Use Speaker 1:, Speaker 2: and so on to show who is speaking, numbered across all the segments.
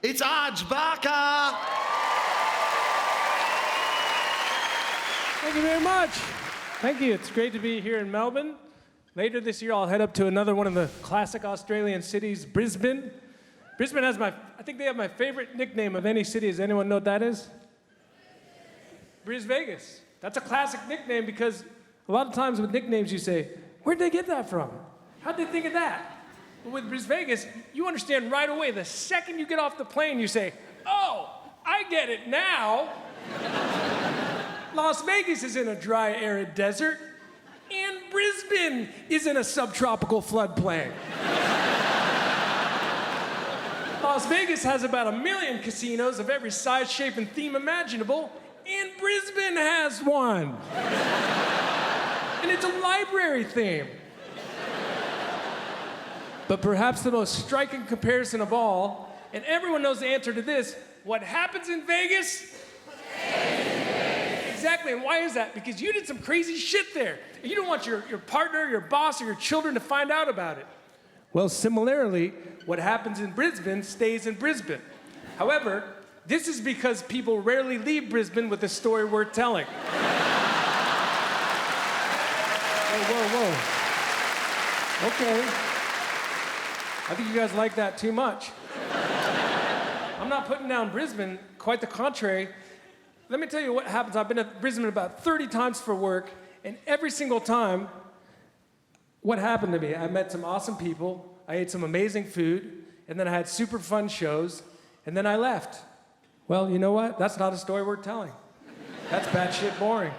Speaker 1: It's Arj Barker.
Speaker 2: Thank you very much. Thank you. It's great to be here in Melbourne. Later this year, I'll head up to another one of the classic Australian cities, Brisbane. Brisbane has I think they have my favorite nickname of any city. Does anyone know what that is? BrisVegas. That's a classic nickname because a lot of times with nicknames you say, where'd they get that from? How'd they think of that? But with BrisVegas, you understand right away. The second you get off the plane, you say, oh, I get it now. Las Vegas is in a dry, arid desert, and Brisbane is in a subtropical floodplain. Las Vegas has about 1 million casinos of every size, shape, and theme imaginable, and Brisbane has one. And it's a library theme. But perhaps the most striking comparison of all, and everyone knows the answer to this, what happens in Vegas? Exactly, and why is that? Because you did some crazy shit there. You don't want your partner, your boss, or your children to find out about it. Well, similarly, what happens in Brisbane stays in Brisbane. However, this is because people rarely leave Brisbane with a story worth telling. Whoa. Okay. I think you guys like that too much. I'm not putting down Brisbane, quite the contrary. Let me tell you what happens. I've been to Brisbane about 30 times for work, and every single time, what happened to me? I met some awesome people, I ate some amazing food, and then I had super fun shows, and then I left. Well, you know what? That's not a story worth telling. That's batshit boring.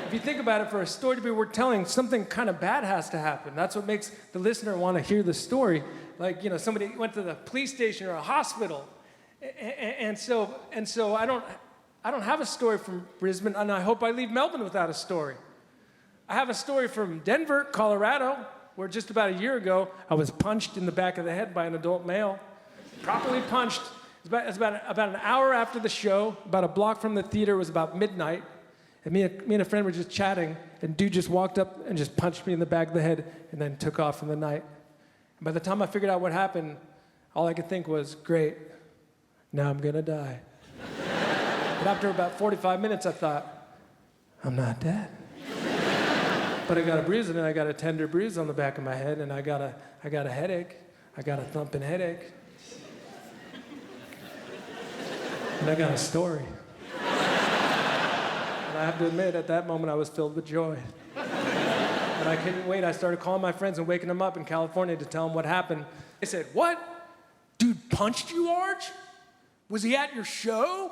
Speaker 2: If you think about it, for a story to be worth telling, something kind of bad has to happen. That's what makes the listener want to hear the story. Like, somebody went to the police station or a hospital, and so I don't have a story from Brisbane, and I hope I leave Melbourne without a story. I have a story from Denver, Colorado, where just about a year ago, I was punched in the back of the head by an adult male. Properly punched. It was about an hour after the show, about a block from the theater. It was about midnight. And me and a friend were just chatting, and dude just walked up and just punched me in the back of the head and then took off from the night. And by the time I figured out what happened, all I could think was, great, now I'm gonna die. But after about 45 minutes, I thought, I'm not dead. But I got a bruise, and I got a tender bruise on the back of my head, and I got a headache. I got a thumping headache. And I got a story. And I have to admit, at that moment, I was filled with joy. And I couldn't wait. I started calling my friends and waking them up in California to tell them what happened. They said, what? Dude punched you, Arj? Was he at your show?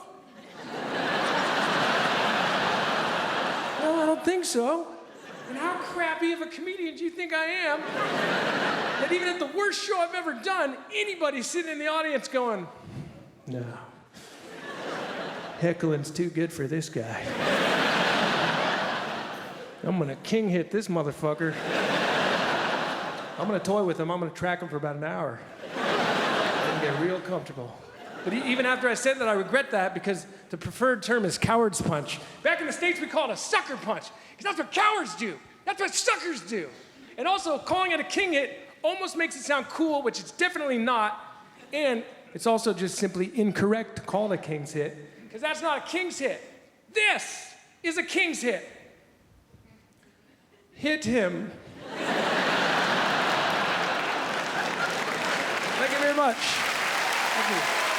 Speaker 2: Well, I don't think so. And how crappy of a comedian do you think I am? That even at the worst show I've ever done, anybody's sitting in the audience going, no. Heckling's too good for this guy. I'm gonna king hit this motherfucker. I'm gonna toy with him. I'm gonna track him for about an hour. And get real comfortable. But even after I said that, I regret that because the preferred term is coward's punch. Back in the States, we call it a sucker punch, because that's what cowards do. That's what suckers do. And also, calling it a king hit almost makes it sound cool, which it's definitely not. And it's also just simply incorrect to call it a king's hit, because that's not a king's hit. This is a king's hit. Hit him. Thank you very much. Thank you.